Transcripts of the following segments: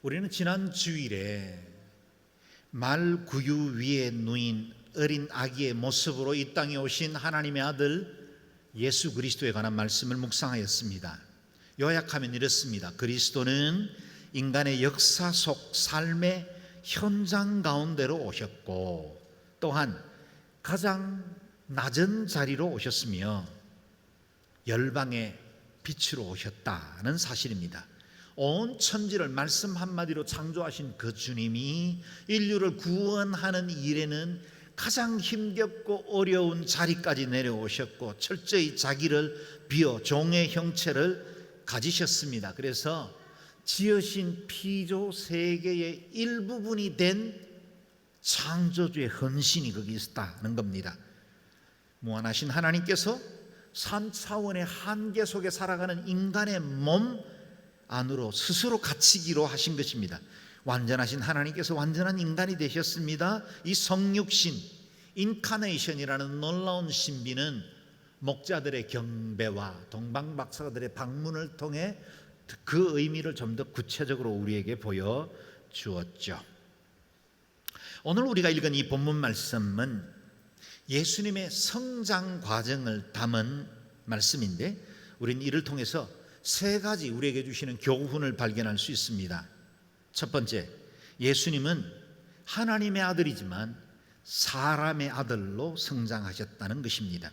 우리는 지난 주일에 말 구유 위에 누인 어린 아기의 모습으로 이 땅에 오신 하나님의 아들 예수 그리스도에 관한 말씀을 묵상하였습니다. 요약하면 이렇습니다. 그리스도는 인간의 역사 속 삶의 현장 가운데로 오셨고, 또한 가장 낮은 자리로 오셨으며 열방의 빛으로 오셨다는 사실입니다. 온 천지를 말씀 한마디로 창조하신 그 주님이 인류를 구원하는 일에는 가장 힘겹고 어려운 자리까지 내려오셨고, 철저히 자기를 비워 종의 형체를 가지셨습니다. 그래서 지으신 피조 세계의 일부분이 된 창조주의 헌신이 거기 있었다는 겁니다. 무한하신 하나님께서 3차원의 한계 속에 살아가는 인간의 몸 안으로 스스로 갇히기로 하신 것입니다. 완전하신 하나님께서 완전한 인간이 되셨습니다. 이 성육신, 인카네이션이라는 놀라운 신비는 목자들의 경배와 동방박사들의 방문을 통해 그 의미를 좀 더 구체적으로 우리에게 보여주었죠. 오늘 우리가 읽은 이 본문 말씀은 예수님의 성장 과정을 담은 말씀인데, 우리는 이를 통해서 세 가지 우리에게 주시는 교훈을 발견할 수 있습니다. 첫 번째, 예수님은 하나님의 아들이지만 사람의 아들로 성장하셨다는 것입니다.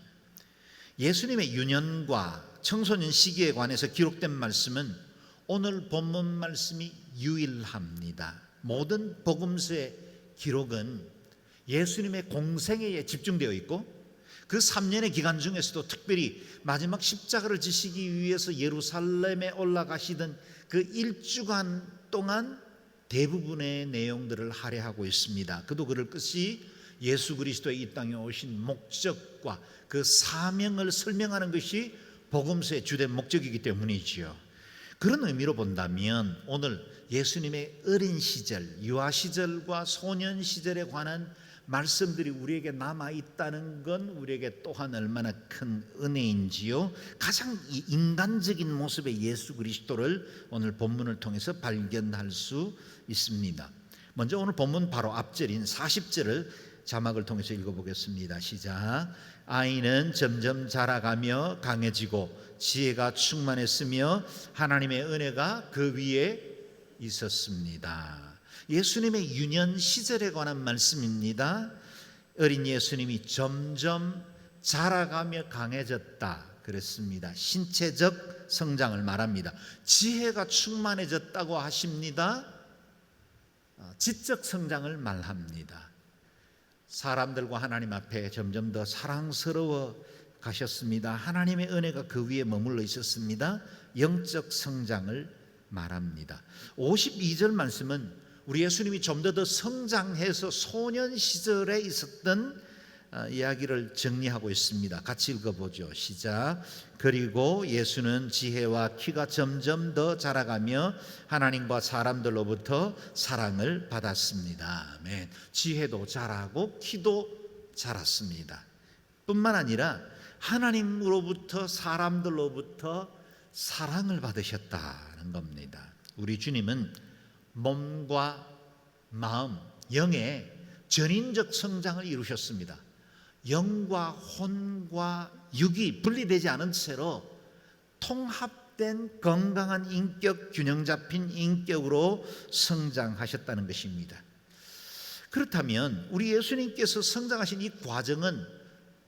예수님의 유년과 청소년 시기에 관해서 기록된 말씀은 오늘 본문 말씀이 유일합니다. 모든 복음서의 기록은 예수님의 공생애에 집중되어 있고, 그 3년의 기간 중에서도 특별히 마지막 십자가를 지시기 위해서 예루살렘에 올라가시던 그 1주간 동안 대부분의 내용들을 할애하고 있습니다. 그도 그럴 것이 예수 그리스도의 이 땅에 오신 목적과 그 사명을 설명하는 것이 복음서의 주된 목적이기 때문이지요. 그런 의미로 본다면 오늘 예수님의 어린 시절, 유아 시절과 소년 시절에 관한 말씀들이 우리에게 남아있다는 건 우리에게 또한 얼마나 큰 은혜인지요. 가장 인간적인 모습의 예수 그리스도를 오늘 본문을 통해서 발견할 수 있습니다. 먼저 오늘 본문 바로 앞절인 40절을 자막을 통해서 읽어보겠습니다. 시작. 아이는 점점 자라가며 강해지고 지혜가 충만했으며 하나님의 은혜가 그 위에 있었습니다. 예수님의 유년 시절에 관한 말씀입니다. 어린 예수님이 점점 자라가며 강해졌다 그랬습니다. 신체적 성장을 말합니다. 지혜가 충만해졌다고 하십니다. 지적 성장을 말합니다. 사람들과 하나님 앞에 점점 더 사랑스러워 가셨습니다. 하나님의 은혜가 그 위에 머물러 있었습니다. 영적 성장을 말합니다. 52절 말씀은 우리 예수님이 좀 더 성장해서 소년 시절에 있었던 이야기를 정리하고 있습니다. 같이 읽어보죠. 시작. 그리고 예수는 지혜와 키가 점점 더 자라가며 하나님과 사람들로부터 사랑을 받았습니다. 아멘. 지혜도 자라고 키도 자랐습니다. 뿐만 아니라 하나님으로부터 사람들로부터 사랑을 받으셨다는 겁니다. 우리 주님은 몸과 마음, 영의 전인적 성장을 이루셨습니다. 영과 혼과 육이 분리되지 않은 채로 통합된 건강한 인격, 균형 잡힌 인격으로 성장하셨다는 것입니다. 그렇다면 우리 예수님께서 성장하신 이 과정은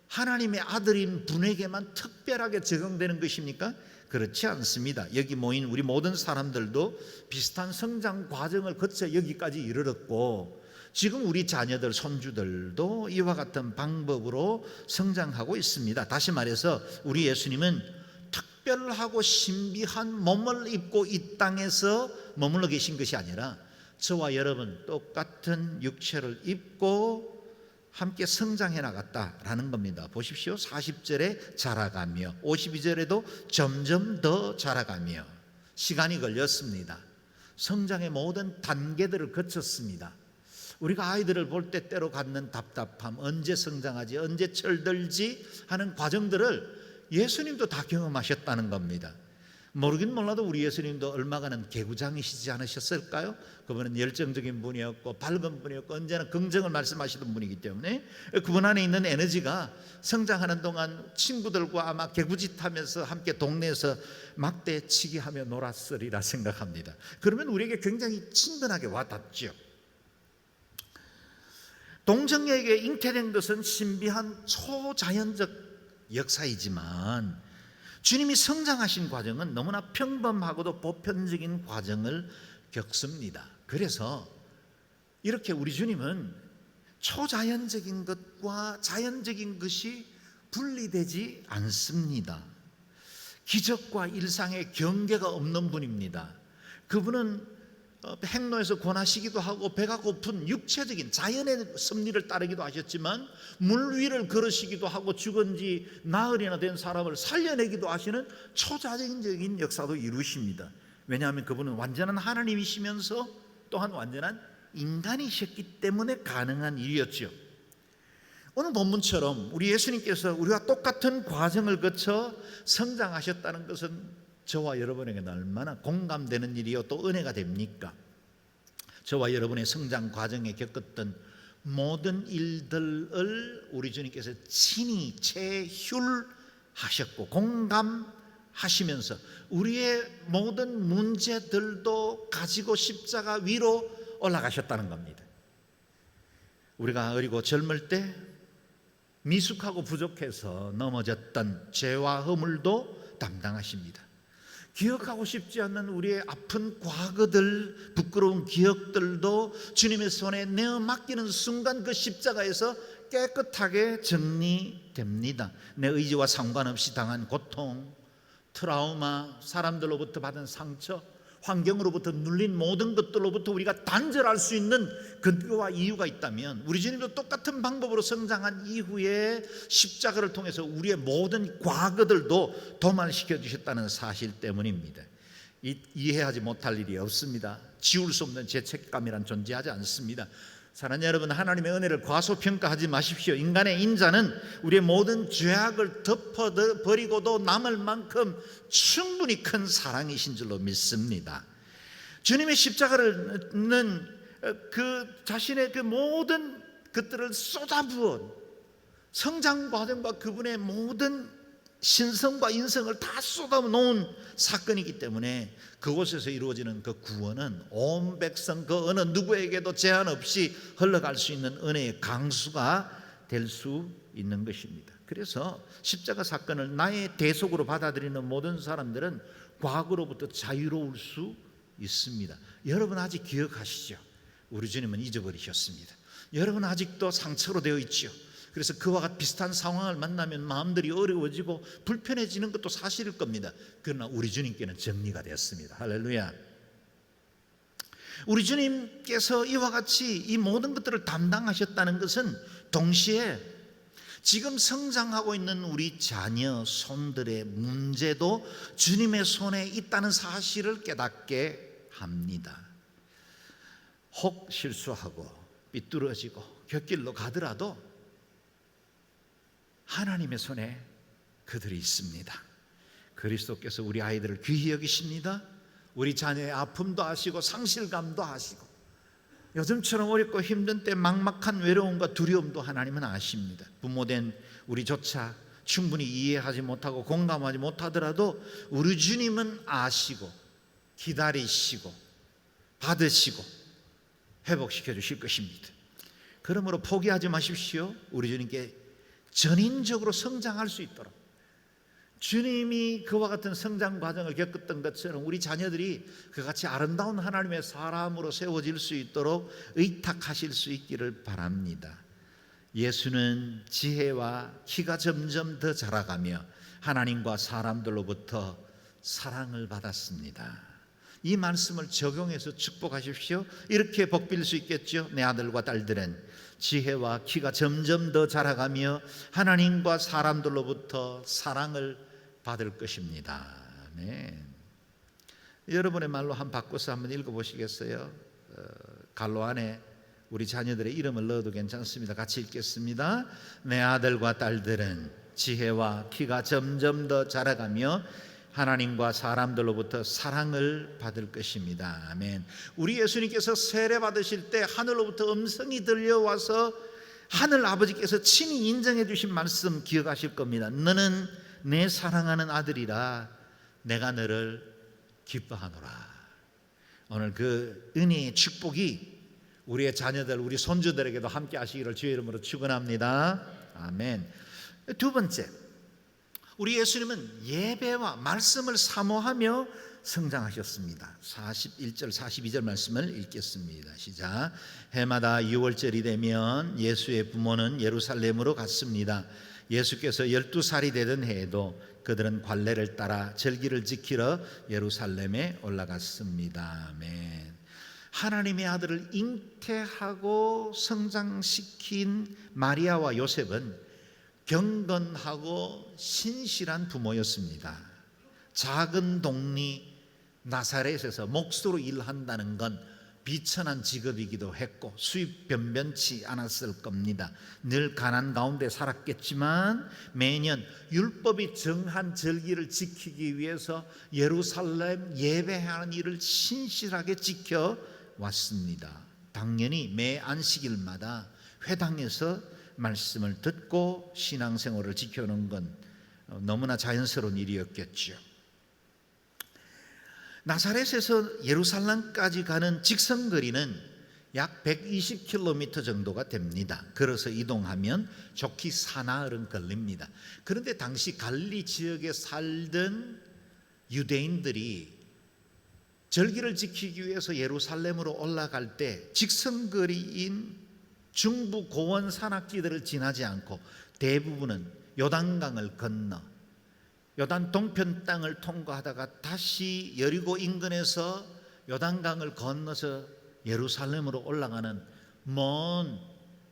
하나님의 아들인 분에게만 특별하게 적용되는 것입니까? 그렇지 않습니다. 여기 모인 우리 모든 사람들도 비슷한 성장 과정을 거쳐 여기까지 이르렀고, 지금 우리 자녀들, 손주들도 이와 같은 방법으로 성장하고 있습니다. 다시 말해서 우리 예수님은 특별하고 신비한 몸을 입고 이 땅에서 머물러 계신 것이 아니라 저와 여러분 똑같은 육체를 입고 함께 성장해 나갔다라는 겁니다. 보십시오. 40절에 자라가며, 52절에도 점점 더 자라가며. 시간이 걸렸습니다. 성장의 모든 단계들을 거쳤습니다. 우리가 아이들을 볼 때 때로 갖는 답답함, 언제 성장하지, 언제 철들지 하는 과정들을 예수님도 다 경험하셨다는 겁니다. 모르긴 몰라도 우리 예수님도 얼마간은 개구장이시지 않으셨을까요? 그분은 열정적인 분이었고 밝은 분이었고 언제나 긍정을 말씀하시던 분이기 때문에 그분 안에 있는 에너지가 성장하는 동안 친구들과 아마 개구짓하면서 함께 동네에서 막대치기 하며 놀았으리라 생각합니다. 그러면 우리에게 굉장히 친근하게 와닿죠. 동정녀에게 잉태된 것은 신비한 초자연적 역사이지만 주님이 성장하신 과정은 너무나 평범하고도 보편적인 과정을 겪습니다. 그래서 이렇게 우리 주님은 초자연적인 것과 자연적인 것이 분리되지 않습니다. 기적과 일상의 경계가 없는 분입니다. 그분은 행로에서 권하시기도 하고 배가 고픈 육체적인 자연의 섭리를 따르기도 하셨지만 물 위를 걸으시기도 하고 죽은 지 나흘이나 된 사람을 살려내기도 하시는 초자연적인 역사도 이루십니다. 왜냐하면 그분은 완전한 하나님이시면서 또한 완전한 인간이셨기 때문에 가능한 일이었죠. 오늘 본문처럼 우리 예수님께서 우리와 똑같은 과정을 거쳐 성장하셨다는 것은 저와 여러분에게는 얼마나 공감되는 일이요 또 은혜가 됩니까? 저와 여러분의 성장 과정에 겪었던 모든 일들을 우리 주님께서 친히 체휼하셨고 공감하시면서 우리의 모든 문제들도 가지고 십자가 위로 올라가셨다는 겁니다. 우리가 어리고 젊을 때 미숙하고 부족해서 넘어졌던 죄와 허물도 담당하십니다. 기억하고 싶지 않는 우리의 아픈 과거들, 부끄러운 기억들도 주님의 손에 내어 맡기는 순간 그 십자가에서 깨끗하게 정리됩니다. 내 의지와 상관없이 당한 고통, 트라우마, 사람들로부터 받은 상처, 환경으로부터 눌린 모든 것들로부터 우리가 단절할 수 있는 근거와 이유가 있다면 우리 주님도 똑같은 방법으로 성장한 이후에 십자가를 통해서 우리의 모든 과거들도 도말시켜 주셨다는 사실 때문입니다. 이해하지 못할 일이 없습니다. 지울 수 없는 죄책감이란 존재하지 않습니다. 사랑하는 여러분, 하나님의 은혜를 과소평가하지 마십시오. 인간의 인자는 우리의 모든 죄악을 덮어버리고도 남을 만큼 충분히 큰 사랑이신 줄로 믿습니다. 주님의 십자가는 그 자신의 그 모든 것들을 쏟아부은 성장 과정과 그분의 모든 신성과 인성을 다 쏟아놓은 사건이기 때문에 그곳에서 이루어지는 그 구원은 온 백성 그 어느 누구에게도 제한 없이 흘러갈 수 있는 은혜의 강수가 될 수 있는 것입니다. 그래서 십자가 사건을 나의 대속으로 받아들이는 모든 사람들은 과거로부터 자유로울 수 있습니다. 여러분 아직 기억하시죠? 우리 주님은 잊어버리셨습니다. 여러분 아직도 상처로 되어 있죠. 그래서 그와 비슷한 상황을 만나면 마음들이 어려워지고 불편해지는 것도 사실일 겁니다. 그러나 우리 주님께는 정리가 되었습니다. 할렐루야. 우리 주님께서 이와 같이 이 모든 것들을 담당하셨다는 것은 동시에 지금 성장하고 있는 우리 자녀, 손들의 문제도 주님의 손에 있다는 사실을 깨닫게 합니다. 혹 실수하고 삐뚤어지고 곁길로 가더라도 하나님의 손에 그들이 있습니다. 그리스도께서 우리 아이들을 귀히 여기십니다. 우리 자녀의 아픔도 아시고 상실감도 아시고 요즘처럼 어렵고 힘든 때 막막한 외로움과 두려움도 하나님은 아십니다. 부모된 우리조차 충분히 이해하지 못하고 공감하지 못하더라도 우리 주님은 아시고 기다리시고 받으시고 회복시켜 주실 것입니다. 그러므로 포기하지 마십시오. 우리 주님께 전인적으로 성장할 수 있도록 주님이 그와 같은 성장 과정을 겪었던 것처럼 우리 자녀들이 그같이 아름다운 하나님의 사람으로 세워질 수 있도록 의탁하실 수 있기를 바랍니다. 예수는 지혜와 키가 점점 더 자라가며 하나님과 사람들로부터 사랑을 받았습니다. 이 말씀을 적용해서 축복하십시오. 이렇게 복빌 수 있겠죠. 내 아들과 딸들은 지혜와 키가 점점 더 자라가며 하나님과 사람들로부터 사랑을 받을 것입니다. 아멘. 여러분의 말로 바꿔서 한번 읽어보시겠어요? 갈로 안에 우리 자녀들의 이름을 넣어도 괜찮습니다. 같이 읽겠습니다. 내 아들과 딸들은 지혜와 키가 점점 더 자라가며 하나님과 사람들로부터 사랑을 받을 것입니다. 아멘. 우리 예수님께서 세례 받으실 때 하늘로부터 음성이 들려와서 하늘 아버지께서 친히 인정해 주신 말씀 기억하실 겁니다. 너는 내 사랑하는 아들이라 내가 너를 기뻐하노라. 오늘 그 은혜의 축복이 우리의 자녀들, 우리 손주들에게도 함께 하시기를 주의 이름으로 축원합니다. 아멘. 두 번째, 우리 예수님은 예배와 말씀을 사모하며 성장하셨습니다. 41절 42절 말씀을 읽겠습니다. 시작. 해마다 6월절이 되면 예수의 부모는 예루살렘으로 갔습니다. 예수께서 12살이 되던 해에도 그들은 관례를 따라 절기를 지키러 예루살렘에 올라갔습니다. 아멘. 하나님의 아들을 잉태하고 성장시킨 마리아와 요셉은 경건하고 신실한 부모였습니다. 작은 동리 나사렛에서 목수로 일한다는 건 비천한 직업이기도 했고 수입 변변치 않았을 겁니다. 늘 가난 가운데 살았겠지만 매년 율법이 정한 절기를 지키기 위해서 예루살렘 예배하는 일을 신실하게 지켜왔습니다. 당연히 매 안식일마다 회당에서 말씀을 듣고 신앙생활을 지켜오는 건 너무나 자연스러운 일이었겠죠. 나사렛에서 예루살렘까지 가는 직선거리는 약 120km 정도가 됩니다. 걸어서 이동하면 좋기 사나흘은 걸립니다. 그런데 당시 갈릴리 지역에 살던 유대인들이 절기를 지키기 위해서 예루살렘으로 올라갈 때 직선거리인 중부 고원 산악지들을 지나지 않고 대부분은 요단강을 건너 요단 동편 땅을 통과하다가 다시 여리고 인근에서 요단강을 건너서 예루살렘으로 올라가는 먼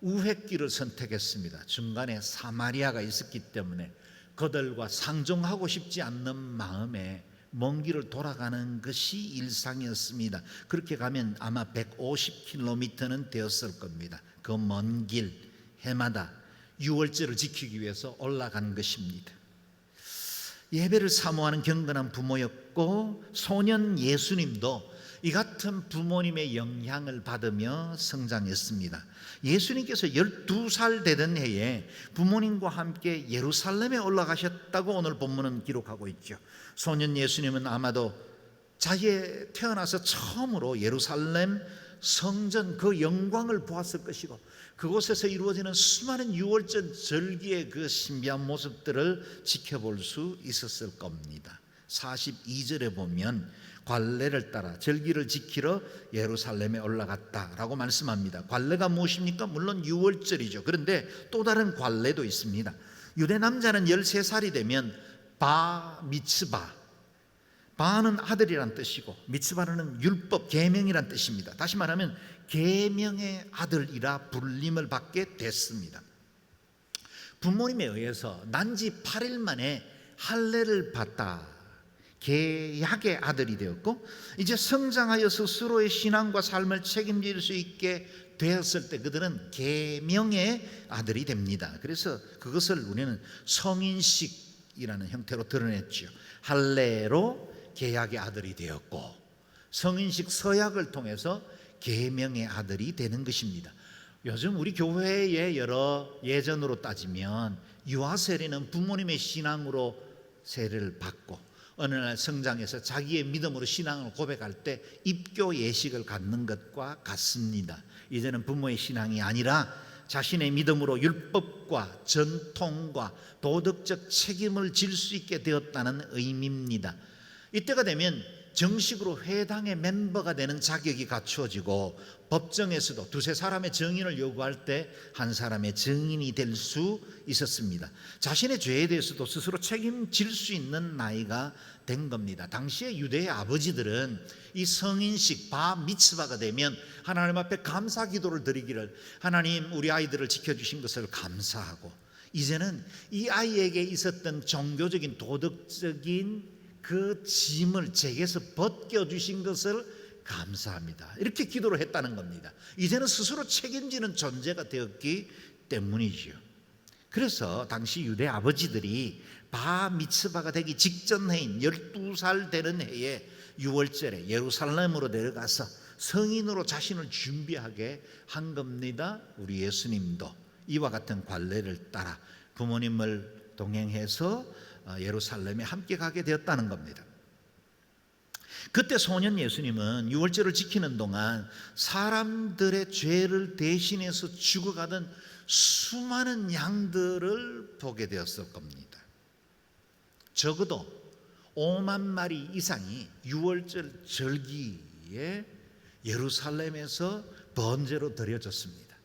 우회길을 선택했습니다. 중간에 사마리아가 있었기 때문에 그들과 상종하고 싶지 않는 마음에 먼 길을 돌아가는 것이 일상이었습니다. 그렇게 가면 아마 150km는 되었을 겁니다. 그 먼 길 해마다 유월절을 지키기 위해서 올라간 것입니다. 예배를 사모하는 경건한 부모였고 소년 예수님도 이 같은 부모님의 영향을 받으며 성장했습니다. 예수님께서 12살 되던 해에 부모님과 함께 예루살렘에 올라가셨다고 오늘 본문은 기록하고 있죠. 소년 예수님은 아마도 자기의 태어나서 처음으로 예루살렘 성전 그 영광을 보았을 것이고 그곳에서 이루어지는 수많은 유월절 절기의 그 신비한 모습들을 지켜볼 수 있었을 겁니다. 42절에 보면 관례를 따라 절기를 지키러 예루살렘에 올라갔다라고 말씀합니다. 관례가 무엇입니까? 물론 유월절이죠. 그런데 또 다른 관례도 있습니다. 유대 남자는 13살이 되면 바 미츠바, 바는 아들이란 뜻이고 미츠바는 율법 계명이란 뜻입니다. 다시 말하면 계명의 아들이라 불림을 받게 됐습니다. 부모님에 의해서 난지 8일 만에 할례를 받다 계약의 아들이 되었고 이제 성장하여 스스로의 신앙과 삶을 책임질 수 있게 되었을 때 그들은 계명의 아들이 됩니다. 그래서 그것을 우리는 성인식이라는 형태로 드러냈죠. 할례로 계약의 아들이 되었고 성인식 서약을 통해서 계명의 아들이 되는 것입니다. 요즘 우리 교회의 여러 예전으로 따지면 유아세례는 부모님의 신앙으로 세례를 받고 어느 날 성장해서 자기의 믿음으로 신앙을 고백할 때 입교 예식을 갖는 것과 같습니다. 이제는 부모의 신앙이 아니라 자신의 믿음으로 율법과 전통과 도덕적 책임을 질 수 있게 되었다는 의미입니다. 이때가 되면 정식으로 회당의 멤버가 되는 자격이 갖추어지고 법정에서도 두세 사람의 증인을 요구할 때 한 사람의 증인이 될 수 있었습니다. 자신의 죄에 대해서도 스스로 책임질 수 있는 나이가 된 겁니다. 당시에 유대의 아버지들은 이 성인식 바 미츠바가 되면 하나님 앞에 감사 기도를 드리기를 하나님 우리 아이들을 지켜주신 것을 감사하고 이제는 이 아이에게 있었던 종교적인 도덕적인 그 짐을 제게서 벗겨주신 것을 감사합니다. 이렇게 기도를 했다는 겁니다. 이제는 스스로 책임지는 존재가 되었기 때문이지요. 그래서 당시 유대 아버지들이 바 미츠바가 되기 직전 해인 12살 되는 해에 6월절에 예루살렘으로 내려가서 성인으로 자신을 준비하게 한 겁니다. 우리 예수님도 이와 같은 관례를 따라 부모님을 동행해서 예루살렘에 함께 가게 되었다는 겁니다. 그때 소년 예수님은 6월절을 지키는 동안 사람들의 죄를 대신해서 죽어가던 수많은 양들을 보게 되었을 겁니다. 적어도 5만 마리 이상이 6월절 절기에 예루살렘에서 번제로 드려졌습니다.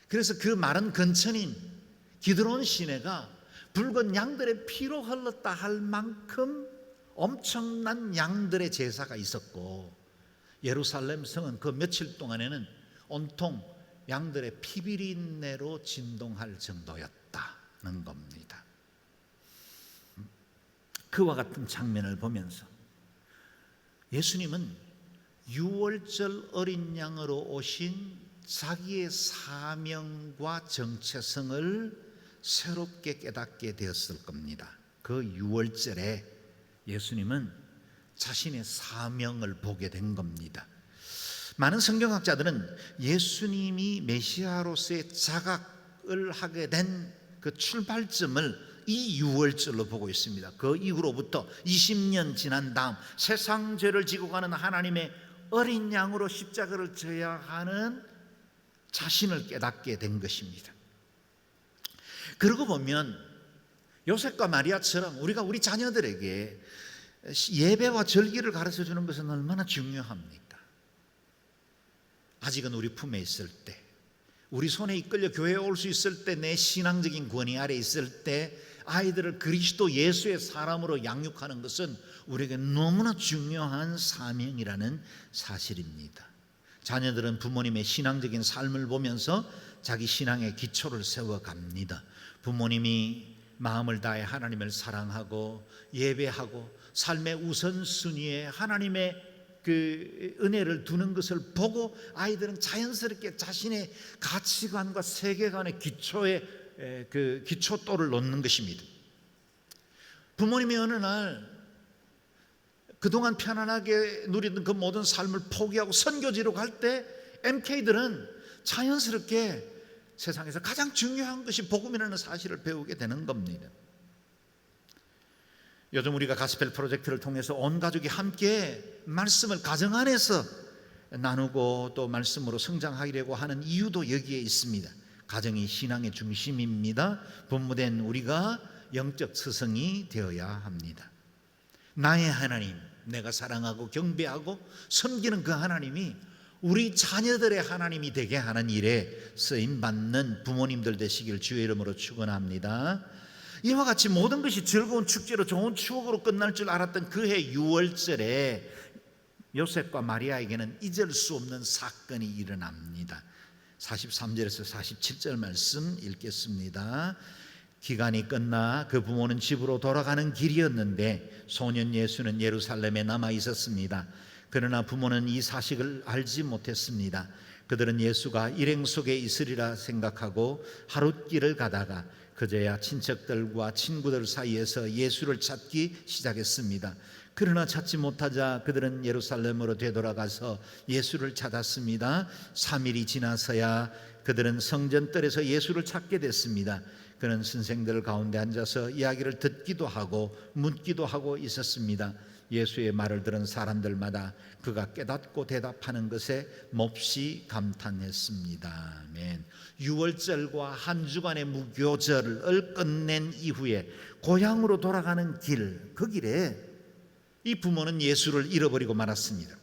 그래서 그 마른 근처인 기드론 시내가 붉은 양들의 피로 흘렀다 할 만큼 엄청난 양들의 제사가 있었고, 예루살렘 성은 그 며칠 동안에는 온통 양들의 피비린내로 진동할 정도였다는 겁니다. 그와 같은 장면을 보면서 예수님은 6월절 어린 양으로 오신 자기의 사명과 정체성을 새롭게 깨닫게 되었을 겁니다. 그 6월절에 예수님은 자신의 사명을 보게 된 겁니다. 많은 성경학자들은 예수님이 메시아로서의 자각을 하게 된 그 출발점을 이 6월절로 보고 있습니다. 그 이후로부터 20년 지난 다음 세상 죄를 지고 가는 하나님의 어린 양으로 십자가를 져야 하는 자신을 깨닫게 된 것입니다. 그러고 보면 요셉과 마리아처럼 우리가 우리 자녀들에게 예배와 절기를 가르쳐 주는 것은 얼마나 중요합니까? 아직은 우리 품에 있을 때, 우리 손에 이끌려 교회에 올 수 있을 때, 내 신앙적인 권위 아래 있을 때 아이들을 그리스도 예수의 사람으로 양육하는 것은 우리에게 너무나 중요한 사명이라는 사실입니다. 자녀들은 부모님의 신앙적인 삶을 보면서 자기 신앙의 기초를 세워갑니다. 부모님이 마음을 다해 하나님을 사랑하고 예배하고 삶의 우선순위에 하나님의 그 은혜를 두는 것을 보고 아이들은 자연스럽게 자신의 가치관과 세계관의 기초에 그 기초돌을 놓는 것입니다. 부모님이 어느 날 그동안 편안하게 누리던 그 모든 삶을 포기하고 선교지로 갈 때 MK들은 자연스럽게 세상에서 가장 중요한 것이 복음이라는 사실을 배우게 되는 겁니다. 요즘 우리가 가스펠 프로젝트를 통해서 온 가족이 함께 말씀을 가정 안에서 나누고 또 말씀으로 성장하려고 하는 이유도 여기에 있습니다. 가정이 신앙의 중심입니다. 본무된 우리가 영적 스승이 되어야 합니다. 나의 하나님, 내가 사랑하고 경배하고 섬기는 그 하나님이 우리 자녀들의 하나님이 되게 하는 일에 쓰임받는 부모님들 되시길 주의 이름으로 축원합니다. 이와 같이 모든 것이 즐거운 축제로 좋은 추억으로 끝날 줄 알았던 그해 6월절에 요셉과 마리아에게는 잊을 수 없는 사건이 일어납니다. 43절에서 47절 말씀 읽겠습니다. 기간이 끝나 그 부모는 집으로 돌아가는 길이었는데 소년 예수는 예루살렘에 남아 있었습니다. 그러나 부모는 이 사실을 알지 못했습니다. 그들은 예수가 일행 속에 있으리라 생각하고 하룻길을 가다가 그제야 친척들과 친구들 사이에서 예수를 찾기 시작했습니다. 그러나 찾지 못하자 그들은 예루살렘으로 되돌아가서 예수를 찾았습니다. 3일이 지나서야 그들은 성전뜰에서 예수를 찾게 됐습니다. 그는 선생들 가운데 앉아서 이야기를 듣기도 하고 묻기도 하고 있었습니다. 예수의 말을 들은 사람들마다 그가 깨닫고 대답하는 것에 몹시 감탄했습니다. 아멘. 6월절과 한 주간의 무교절을 끝낸 이후에 고향으로 돌아가는 길, 그 길에 이 부모는 예수를 잃어버리고 말았습니다.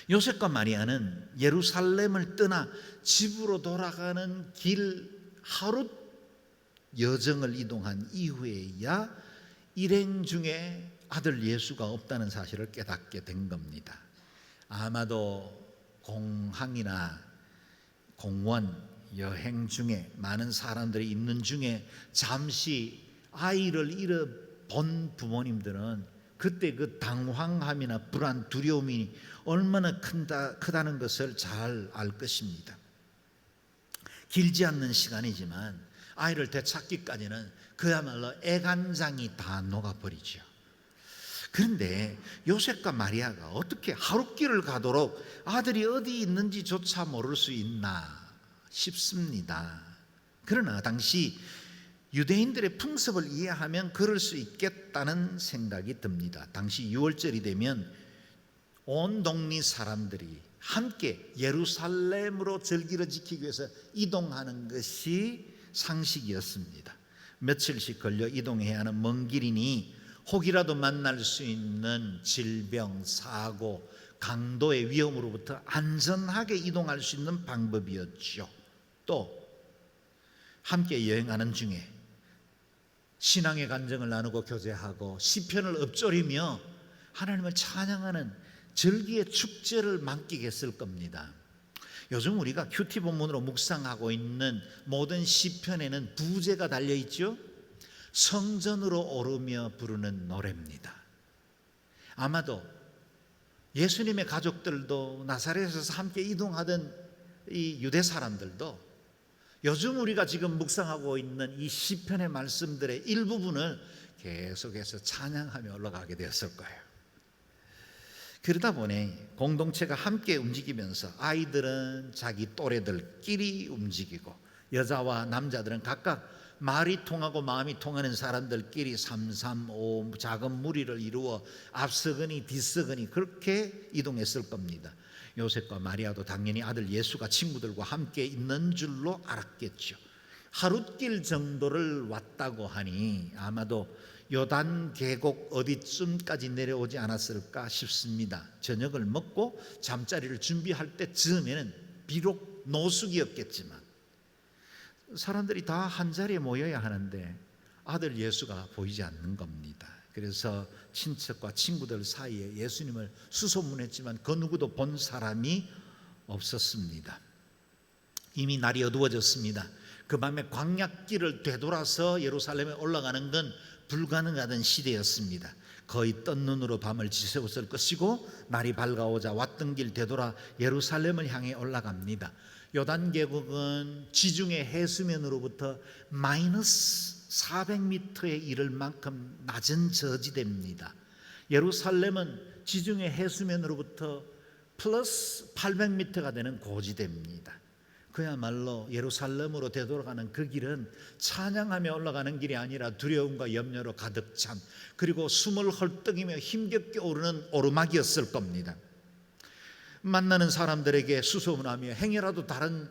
요셉과 마리아는 예루살렘을 떠나 집으로 돌아가는 길 하루 여정을 이동한 이후에야 일행 중에 아들 예수가 없다는 사실을 깨닫게 된 겁니다. 아마도 공항이나 공원, 여행 중에 많은 사람들이 있는 중에 잠시 아이를 잃어본 부모님들은 그때 그 당황함이나 불안, 두려움이 얼마나 크다는 것을 잘 알 것입니다. 길지 않는 시간이지만 아이를 되찾기까지는 그야말로 애간장이 다 녹아버리죠. 그런데 요셉과 마리아가 어떻게 하룻길을 가도록 아들이 어디 있는지조차 모를 수 있나 싶습니다. 그러나 당시 유대인들의 풍습을 이해하면 그럴 수 있겠다는 생각이 듭니다. 당시 6월절이 되면 온 동리 사람들이 함께 예루살렘으로 절기를 지키기 위해서 이동하는 것이 상식이었습니다. 며칠씩 걸려 이동해야 하는 먼 길이니 혹이라도 만날 수 있는 질병, 사고, 강도의 위험으로부터 안전하게 이동할 수 있는 방법이었죠. 또 함께 여행하는 중에 신앙의 간증을 나누고 교제하고 시편을 읊조리며 하나님을 찬양하는 절기의 축제를 만끽했을 겁니다. 요즘 우리가 큐티 본문으로 묵상하고 있는 모든 시편에는 부제가 달려있죠. 성전으로 오르며 부르는 노래입니다. 아마도 예수님의 가족들도 나사렛에서 함께 이동하던 이 유대 사람들도 요즘 우리가 지금 묵상하고 있는 이 시편의 말씀들의 일부분을 계속해서 찬양하며 올라가게 되었을 거예요. 그러다 보니 공동체가 함께 움직이면서 아이들은 자기 또래들끼리 움직이고 여자와 남자들은 각각 말이 통하고 마음이 통하는 사람들끼리 335 작은 무리를 이루어 앞서거니 뒤서거니 그렇게 이동했을 겁니다. 요셉과 마리아도 당연히 아들 예수가 친구들과 함께 있는 줄로 알았겠죠. 하룻길 정도를 왔다고 하니 아마도 요단 계곡 어디쯤까지 내려오지 않았을까 싶습니다. 저녁을 먹고 잠자리를 준비할 때쯤에는 비록 노숙이었겠지만 사람들이 다 한자리에 모여야 하는데 아들 예수가 보이지 않는 겁니다. 그래서 친척과 친구들 사이에 예수님을 수소문했지만 그 누구도 본 사람이 없었습니다. 이미 날이 어두워졌습니다. 그 밤에 광야길을 되돌아서 예루살렘에 올라가는 건 불가능하던 시대였습니다. 거의 뜬 눈으로 밤을 지새웠을 것이고 날이 밝아오자 왔던 길 되돌아 예루살렘을 향해 올라갑니다. 요단계곡은 지중해 해수면으로부터 마이너스 400m에 이를 만큼 낮은 저지대입니다. 예루살렘은 지중해 해수면으로부터 플러스 800m가 되는 고지대입니다. 그야말로 예루살렘으로 되돌아가는 그 길은 찬양하며 올라가는 길이 아니라 두려움과 염려로 가득 찬, 그리고 숨을 헐떡이며 힘겹게 오르는 오르막이었을 겁니다. 만나는 사람들에게 수소문하며 행여라도 다른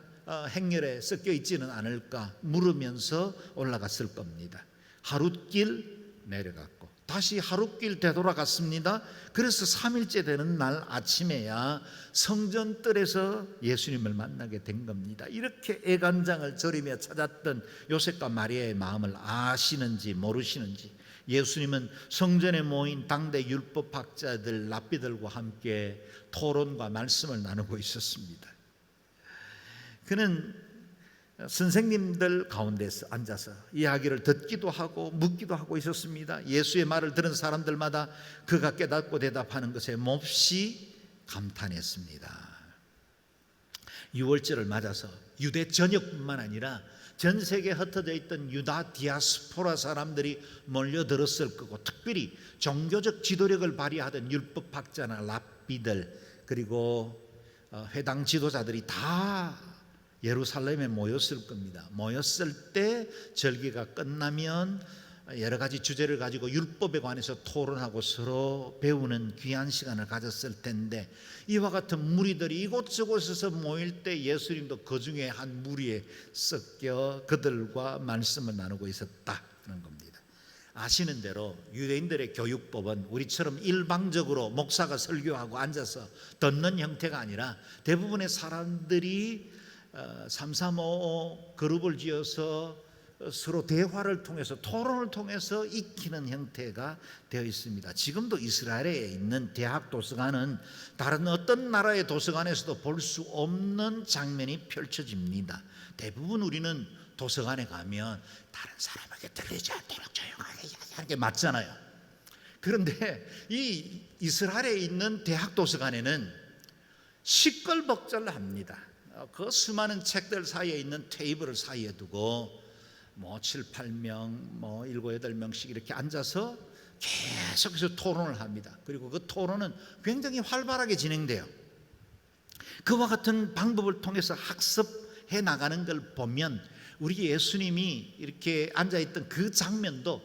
행렬에 섞여 있지는 않을까 물으면서 올라갔을 겁니다. 하룻길 내려갔고 다시 하룻길 되돌아갔습니다. 그래서 3일째 되는 날 아침에야 성전뜰에서 예수님을 만나게 된 겁니다. 이렇게 애간장을 절이며 찾았던 요셉과 마리아의 마음을 아시는지 모르시는지 예수님은 성전에 모인 당대 율법학자들 랍비들과 함께 토론과 말씀을 나누고 있었습니다. 그는 선생님들 가운데서 앉아서 이야기를 듣기도 하고 묻기도 하고 있었습니다. 예수의 말을 들은 사람들마다 그가 깨닫고 대답하는 것에 몹시 감탄했습니다. 6월절을 맞아서 유대 전역뿐만 아니라 전 세계에 흩어져 있던 유다 디아스포라 사람들이 몰려들었을 거고, 특별히 종교적 지도력을 발휘하던 율법학자나 랍비들 그리고 회당 지도자들이 다 예루살렘에 모였을 겁니다. 모였을 때 절기가 끝나면 여러 가지 주제를 가지고 율법에 관해서 토론하고 서로 배우는 귀한 시간을 가졌을 텐데, 이와 같은 무리들이 이곳저곳에서 모일 때 예수님도 그 중에 한 무리에 섞여 그들과 말씀을 나누고 있었다는 겁니다. 아시는 대로 유대인들의 교육법은 우리처럼 일방적으로 목사가 설교하고 앉아서 듣는 형태가 아니라 대부분의 사람들이 335 그룹을 지어서 서로 대화를 통해서 토론을 통해서 익히는 형태가 되어 있습니다. 지금도 이스라엘에 있는 대학 도서관은 다른 어떤 나라의 도서관에서도 볼 수 없는 장면이 펼쳐집니다. 대부분 우리는 도서관에 가면 다른 사람에게 들리지 않도록 조용하게 하는 게 맞잖아요. 그런데 이 이스라엘에 있는 대학 도서관에는 시끌벅적합니다. 그 수많은 책들 사이에 있는 테이블을 사이에 두고 7, 8명, 7, 8명씩 이렇게 앉아서 계속해서 토론을 합니다. 그리고 그 토론은 굉장히 활발하게 진행돼요. 그와 같은 방법을 통해서 학습해 나가는 걸 보면 우리 예수님이 이렇게 앉아있던 그 장면도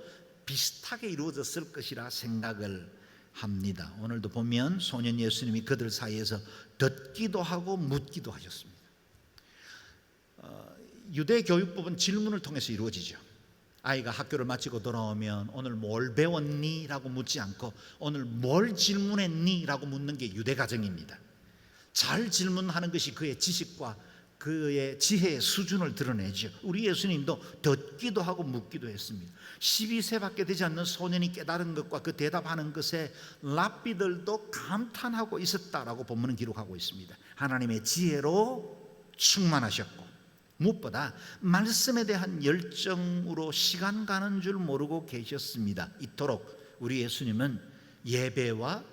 비슷하게 이루어졌을 것이라 생각을 합니다. 오늘도 보면 소년 예수님이 그들 사이에서 듣기도 하고 묻기도 하셨습니다. 유대 교육법은 질문을 통해서 이루어지죠. 아이가 학교를 마치고 돌아오면 오늘 뭘 배웠니? 라고 묻지 않고 오늘 뭘 질문했니? 라고 묻는 게 유대 가정입니다. 잘 질문하는 것이 그의 지식과 그의 지혜의 수준을 드러내죠. 우리 예수님도 듣기도 하고 묻기도 했습니다. 12세밖에 되지 않는 소년이 깨달은 것과 그 대답하는 것에 랍비들도 감탄하고 있었다라고 본문은 기록하고 있습니다. 하나님의 지혜로 충만하셨고 무엇보다 말씀에 대한 열정으로 시간 가는 줄 모르고 계셨습니다. 이토록 우리 예수님은 예배와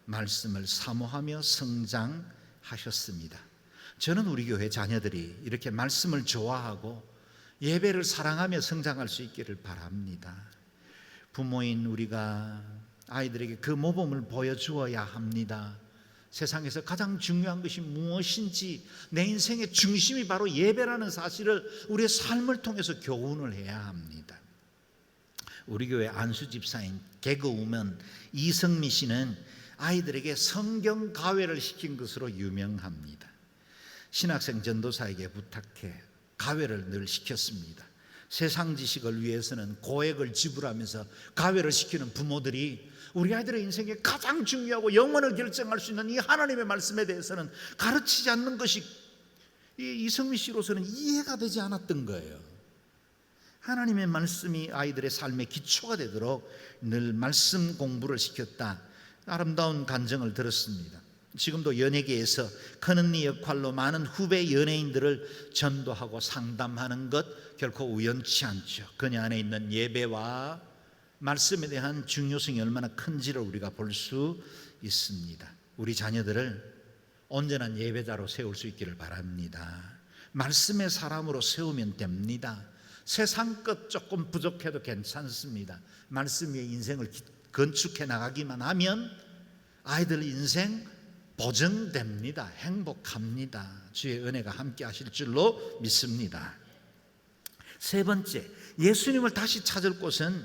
말씀을 사모하며 성장하셨습니다. 저는 우리 교회 자녀들이 이렇게 말씀을 좋아하고 예배를 사랑하며 성장할 수 있기를 바랍니다. 부모인 우리가 아이들에게 그 모범을 보여주어야 합니다. 세상에서 가장 중요한 것이 무엇인지, 내 인생의 중심이 바로 예배라는 사실을 우리의 삶을 통해서 교훈을 해야 합니다. 우리 교회 안수 집사인 개그우먼 이성미 씨는 아이들에게 성경 가회를 시킨 것으로 유명합니다. 신학생 전도사에게 부탁해 가회를 늘 시켰습니다. 세상 지식을 위해서는 고액을 지불하면서 가회를 시키는 부모들이 우리 아이들의 인생에 가장 중요하고 영혼을 결정할 수 있는 이 하나님의 말씀에 대해서는 가르치지 않는 것이 이성미 씨로서는 이해가 되지 않았던 거예요. 하나님의 말씀이 아이들의 삶의 기초가 되도록 늘 말씀 공부를 시켰다. 아름다운 간증을 들었습니다. 지금도 연예계에서 큰 언니 역할로 많은 후배 연예인들을 전도하고 상담하는 것 결코 우연치 않죠. 그녀 안에 있는 예배와 말씀에 대한 중요성이 얼마나 큰지를 우리가 볼 수 있습니다. 우리 자녀들을 온전한 예배자로 세울 수 있기를 바랍니다. 말씀의 사람으로 세우면 됩니다. 세상 것 조금 부족해도 괜찮습니다. 말씀 위에 인생을 건축해 나가기만 하면 아이들 인생 보증됩니다. 행복합니다. 주의 은혜가 함께 하실 줄로 믿습니다. 세 번째, 예수님을 다시 찾을 곳은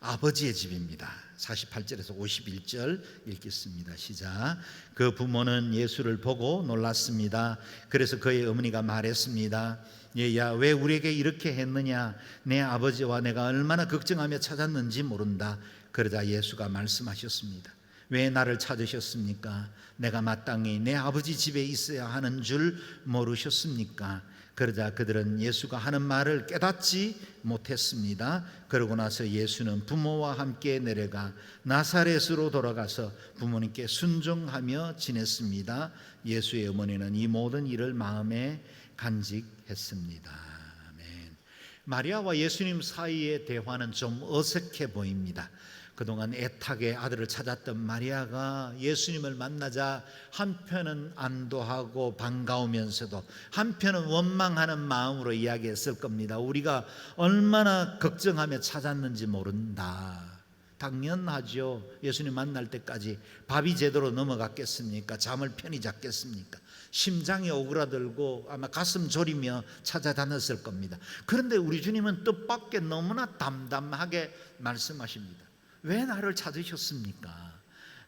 아버지의 집입니다. 48절에서 51절 읽겠습니다. 시작. 그 부모는 예수를 보고 놀랐습니다. 그래서 그의 어머니가 말했습니다. 얘야, 왜 우리에게 이렇게 했느냐? 내 아버지와 내가 얼마나 걱정하며 찾았는지 모른다. 그러자 예수가 말씀하셨습니다. 왜 나를 찾으셨습니까? 내가 마땅히 내 아버지 집에 있어야 하는 줄 모르셨습니까? 그러자 그들은 예수가 하는 말을 깨닫지 못했습니다. 그러고 나서 예수는 부모와 함께 내려가 나사렛으로 돌아가서 부모님께 순종하며 지냈습니다. 예수의 어머니는 이 모든 일을 마음에 간직했습니다. 아멘. 마리아와 예수님 사이의 대화는 좀 어색해 보입니다. 그동안 애타게 아들을 찾았던 마리아가 예수님을 만나자 한편은 안도하고 반가우면서도 한편은 원망하는 마음으로 이야기했을 겁니다. 우리가 얼마나 걱정하며 찾았는지 모른다. 당연하죠. 예수님 만날 때까지 밥이 제대로 넘어갔겠습니까? 잠을 편히 잤겠습니까? 심장이 오그라들고 아마 가슴 졸이며 찾아다녔을 겁니다. 그런데 우리 주님은 뜻밖의 너무나 담담하게 말씀하십니다. 왜 나를 찾으셨습니까?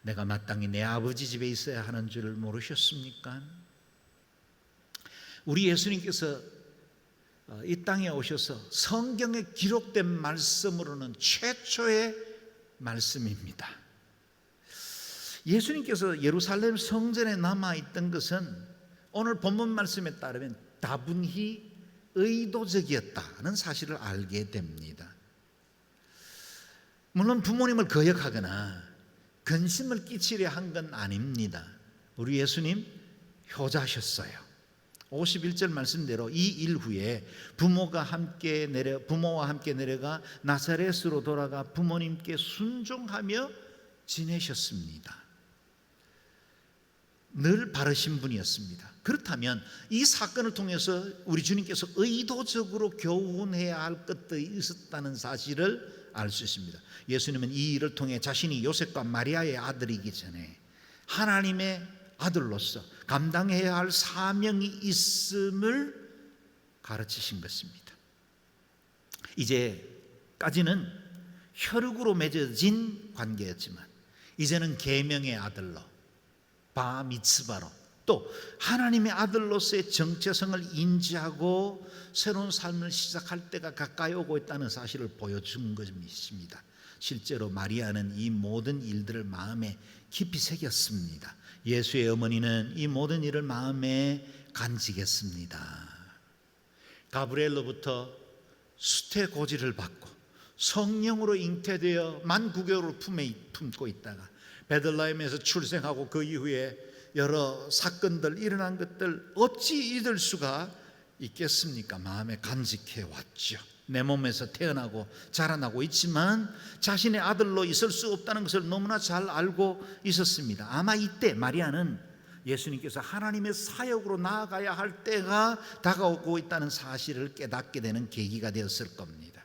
내가 마땅히 내 아버지 집에 있어야 하는 줄 모르셨습니까? 우리 예수님께서 이 땅에 오셔서 성경에 기록된 말씀으로는 최초의 말씀입니다. 예수님께서 예루살렘 성전에 남아있던 것은 오늘 본문 말씀에 따르면 다분히 의도적이었다는 사실을 알게 됩니다. 물론 부모님을 거역하거나 근심을 끼치려 한 건 아닙니다. 우리 예수님 효자셨어요. 51절 말씀대로 이 일 후에 부모와 함께 내려가 나사렛으로 돌아가 부모님께 순종하며 지내셨습니다. 늘 바르신 분이었습니다. 그렇다면 이 사건을 통해서 우리 주님께서 의도적으로 교훈해야 할 것들이 있었다는 사실을 알 수 있습니다. 예수님은 이 일을 통해 자신이 요셉과 마리아의 아들이기 전에 하나님의 아들로서 감당해야 할 사명이 있음을 가르치신 것입니다. 이제까지는 혈육으로 맺어진 관계였지만 이제는 계명의 아들로, 바 미츠바로, 또 하나님의 아들로서의 정체성을 인지하고 새로운 삶을 시작할 때가 가까이 오고 있다는 사실을 보여준 것입니다. 실제로 마리아는 이 모든 일들을 마음에 깊이 새겼습니다. 예수의 어머니는 이 모든 일을 마음에 간직했습니다. 가브리엘로부터 수태고지를 받고 성령으로 잉태되어 만 9개월을 품에 품고 있다가 베들레헴에서 출생하고 그 이후에 여러 사건들 일어난 것들 어찌 잊을 수가 있겠습니까? 마음에 간직해 왔죠. 내 몸에서 태어나고 자라나고 있지만 자신의 아들로 있을 수 없다는 것을 너무나 잘 알고 있었습니다. 아마 이때 마리아는 예수님께서 하나님의 사역으로 나아가야 할 때가 다가오고 있다는 사실을 깨닫게 되는 계기가 되었을 겁니다.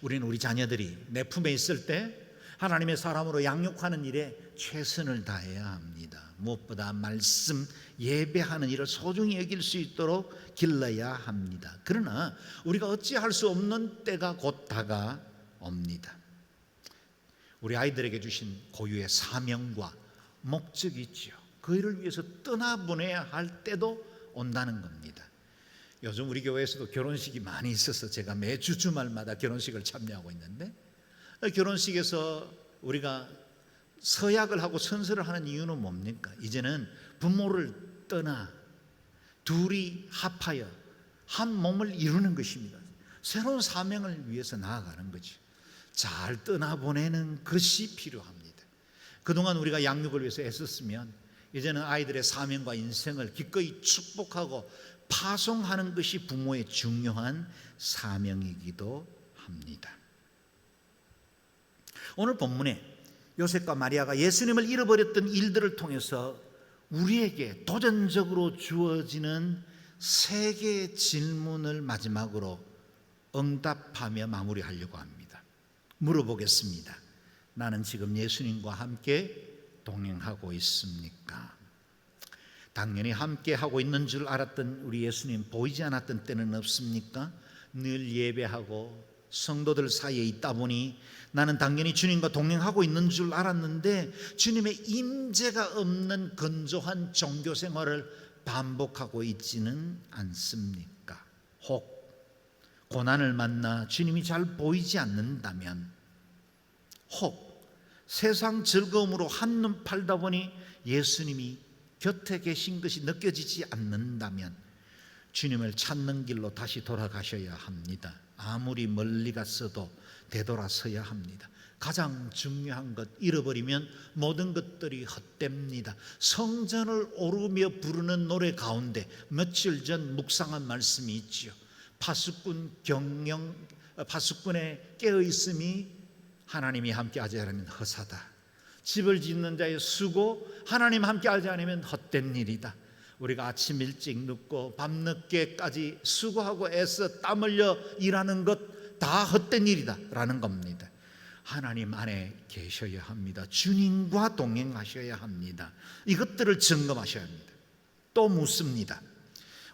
우리는 우리 자녀들이 내 품에 있을 때 하나님의 사람으로 양육하는 일에 최선을 다해야 합니다. 무엇보다 말씀, 예배하는 일을 소중히 여길 수 있도록 길러야 합니다. 그러나 우리가 어찌할 수 없는 때가 곧 다가옵니다. 우리 아이들에게 주신 고유의 사명과 목적이 있죠. 그 일을 위해서 떠나보내야 할 때도 온다는 겁니다. 요즘 우리 교회에서도 결혼식이 많이 있어서 제가 매주 주말마다 결혼식을 참여하고 있는데, 결혼식에서 우리가 서약을 하고 선서를 하는 이유는 뭡니까? 이제는 부모를 떠나 둘이 합하여 한 몸을 이루는 것입니다. 새로운 사명을 위해서 나아가는 거죠. 잘 떠나보내는 것이 필요합니다. 그동안 우리가 양육을 위해서 애썼으면 이제는 아이들의 사명과 인생을 기꺼이 축복하고 파송하는 것이 부모의 중요한 사명이기도 합니다. 오늘 본문에 요셉과 마리아가 예수님을 잃어버렸던 일들을 통해서 우리에게 도전적으로 주어지는 세 개의 질문을 마지막으로 응답하며 마무리하려고 합니다. 물어보겠습니다. 나는 지금 예수님과 함께 동행하고 있습니까? 당연히 함께 하고 있는 줄 알았던 우리 예수님 보이지 않았던 때는 없습니까? 늘 예배하고 성도들 사이에 있다 보니 나는 당연히 주님과 동행하고 있는 줄 알았는데 주님의 임재가 없는 건조한 종교 생활을 반복하고 있지는 않습니까? 혹 고난을 만나 주님이 잘 보이지 않는다면, 혹 세상 즐거움으로 한눈 팔다 보니 예수님이 곁에 계신 것이 느껴지지 않는다면 주님을 찾는 길로 다시 돌아가셔야 합니다. 아무리 멀리 갔어도 되돌아서야 합니다. 가장 중요한 것 잃어버리면 모든 것들이 헛됩니다. 성전을 오르며 부르는 노래 가운데 며칠 전 묵상한 말씀이 있지요. 파수꾼의 깨어있음이 하나님이 함께하지 않으면 허사다. 집을 짓는 자의 수고, 하나님 함께하지 않으면 헛된 일이다. 우리가 아침 일찍 눕고 밤늦게까지 수고하고 애써 땀 흘려 일하는 것 다 헛된 일이다 라는 겁니다. 하나님 안에 계셔야 합니다. 주님과 동행하셔야 합니다. 이것들을 점검하셔야 합니다. 또 묻습니다.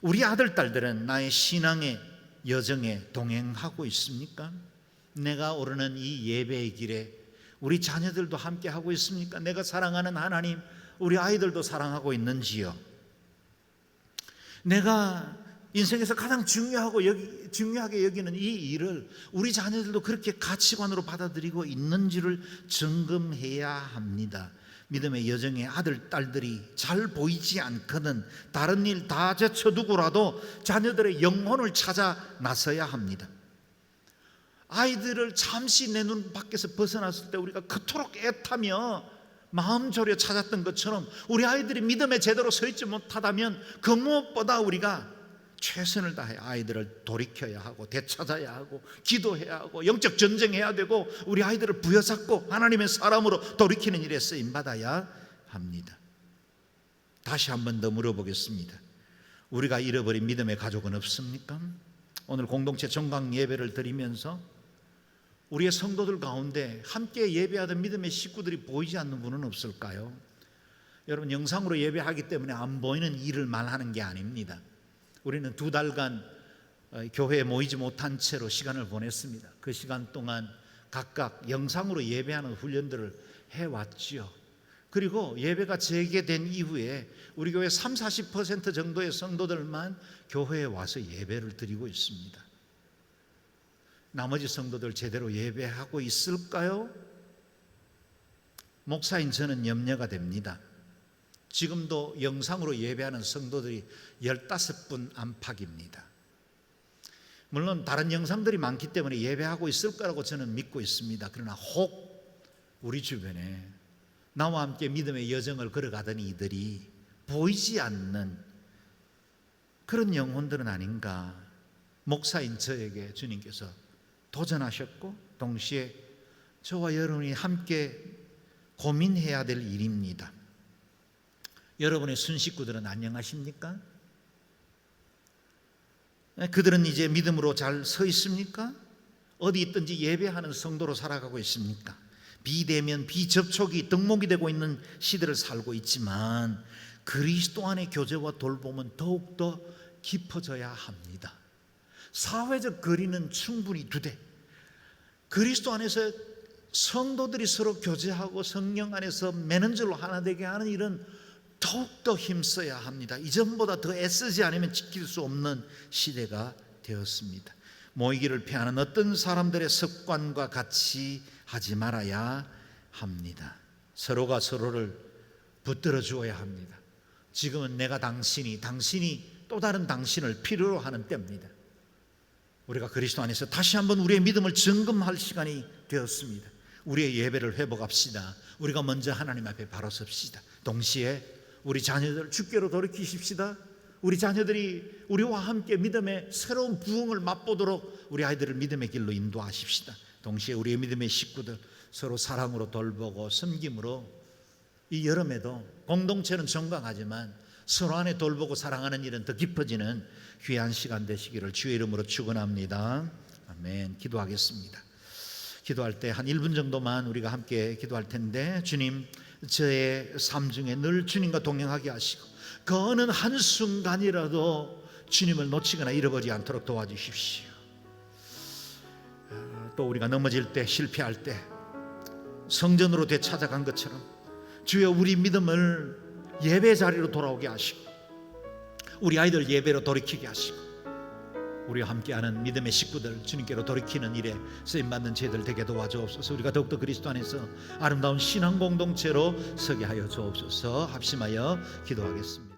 우리 아들, 딸들은 나의 신앙의 여정에 동행하고 있습니까? 내가 오르는 이 예배의 길에 우리 자녀들도 함께 하고 있습니까? 내가 사랑하는 하나님, 우리 아이들도 사랑하고 있는지요? 내가 인생에서 가장 중요하게 여기는 이 일을 우리 자녀들도 그렇게 가치관으로 받아들이고 있는지를 점검해야 합니다. 믿음의 여정의 아들, 딸들이 잘 보이지 않거든 다른 일 다 제쳐두고라도 자녀들의 영혼을 찾아 나서야 합니다. 아이들을 잠시 내 눈 밖에서 벗어났을 때 우리가 그토록 애타며 마음 졸여 찾았던 것처럼 우리 아이들이 믿음에 제대로 서 있지 못하다면 그 무엇보다 우리가 최선을 다해 아이들을 돌이켜야 하고 되찾아야 하고 기도해야 하고 영적 전쟁해야 되고 우리 아이들을 부여잡고 하나님의 사람으로 돌이키는 일에 쓰임받아야 합니다. 다시 한 번 더 물어보겠습니다. 우리가 잃어버린 믿음의 가족은 없습니까? 오늘 공동체 정강 예배를 드리면서 우리의 성도들 가운데 함께 예배하던 믿음의 식구들이 보이지 않는 분은 없을까요? 여러분, 영상으로 예배하기 때문에 안 보이는 일을 말하는 게 아닙니다. 우리는 2달간 교회에 모이지 못한 채로 시간을 보냈습니다. 그 시간 동안 각각 영상으로 예배하는 훈련들을 해왔지요. 그리고 예배가 재개된 이후에 우리 교회 30-40% 정도의 성도들만 교회에 와서 예배를 드리고 있습니다. 나머지 성도들 제대로 예배하고 있을까요? 목사인 저는 염려가 됩니다. 지금도 영상으로 예배하는 성도들이 15분 안팎입니다. 물론 다른 영상들이 많기 때문에 예배하고 있을 거라고 저는 믿고 있습니다. 그러나 혹 우리 주변에 나와 함께 믿음의 여정을 걸어가던 이들이 보이지 않는 그런 영혼들은 아닌가. 목사인 저에게 주님께서 도전하셨고 동시에 저와 여러분이 함께 고민해야 될 일입니다. 여러분의 순식구들은 안녕하십니까? 그들은 이제 믿음으로 잘 서 있습니까? 어디 있든지 예배하는 성도로 살아가고 있습니까? 비대면, 비접촉이 덕목이 되고 있는 시대를 살고 있지만 그리스도 안의 교제와 돌봄은 더욱더 깊어져야 합니다. 사회적 거리는 충분히 2대. 그리스도 안에서 성도들이 서로 교제하고 성령 안에서 맺는 줄로 하나 되게 하는 일은 더욱더 힘써야 합니다. 이전보다 더 애쓰지 않으면 지킬 수 없는 시대가 되었습니다. 모이기를 피하는 어떤 사람들의 습관과 같이 하지 말아야 합니다. 서로가 서로를 붙들어 주어야 합니다. 지금은 내가 당신이 또 다른 당신을 필요로 하는 때입니다. 우리가 그리스도 안에서 다시 한번 우리의 믿음을 점검할 시간이 되었습니다. 우리의 예배를 회복합시다. 우리가 먼저 하나님 앞에 바로 섭시다. 동시에 우리 자녀들 주께로 돌이키십시다. 우리 자녀들이 우리와 함께 믿음의 새로운 부흥을 맛보도록 우리 아이들을 믿음의 길로 인도하십시다. 동시에 우리의 믿음의 식구들 서로 사랑으로 돌보고 섬김으로 이 여름에도 공동체는 정강하지만 서로 안에 돌보고 사랑하는 일은 더 깊어지는 귀한 시간 되시기를 주의 이름으로 축원합니다. 아멘. 기도하겠습니다. 기도할 때 한 1분 정도만 우리가 함께 기도할 텐데, 주님, 저의 삶 중에 늘 주님과 동행하게 하시고 그 어느 한순간이라도 주님을 놓치거나 잃어버리지 않도록 도와주십시오. 또 우리가 넘어질 때, 실패할 때 성전으로 되찾아간 것처럼 주여 우리 믿음을 예배 자리로 돌아오게 하시고 우리 아이들 예배로 돌이키게 하시고 우리와 함께하는 믿음의 식구들 주님께로 돌이키는 일에 쓰임받는 저희들 되게 도와주옵소서. 우리가 더욱더 그리스도 안에서 아름다운 신앙 공동체로 서게 하여 주옵소서. 합심하여 기도하겠습니다.